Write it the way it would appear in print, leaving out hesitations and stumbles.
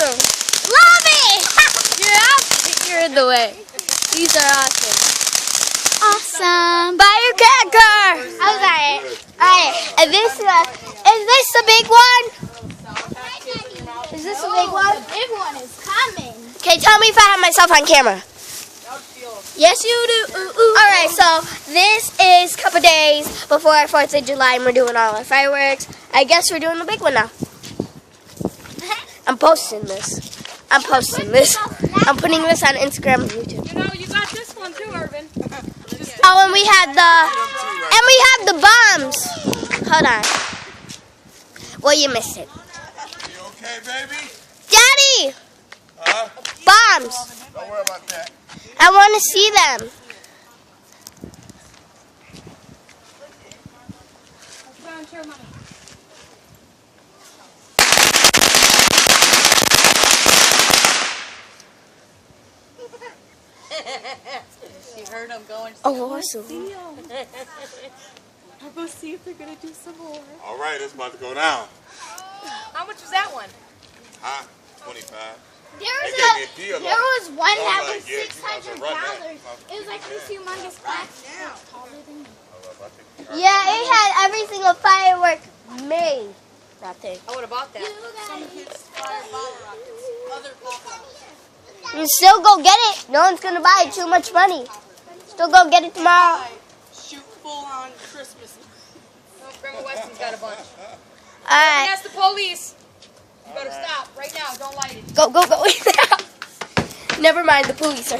awesome. Love it. Yeah. You're in the way. These are awesome. Awesome. Buy your cracker. Okay. Alright. And this is this the big one? Is this the big one? The big one is coming. Okay, tell me if I have myself on camera. Yes, you do. Alright, so this is a couple days before our 4th of July and we're doing all our fireworks. I guess we're doing the big one now. I'm posting this. I'm putting this on Instagram and YouTube. You know, you got this one too, Irvin. Oh, and we have the bombs. Hold on. Well, you missed it. You okay, baby? Daddy! Huh? Bombs. Don't worry about that. I want to see them. She heard him going. Oh, awesome. I'll go see if they're going to do some more. All right, it's about to go down. How much was that one? Huh? 25. There was one that was like, yeah, $600. It was like this humongous plaque. Taller than me. Yeah, it had every single firework made. Nothing. I would have bought that. You still go get it. No one's gonna buy it. Too much money. Still go get it tomorrow. Shoot full on Christmas. No, Grandma Weston's got a bunch. All right. Ask the police. You better stop right now. Don't light it. Go. Never mind. The police are.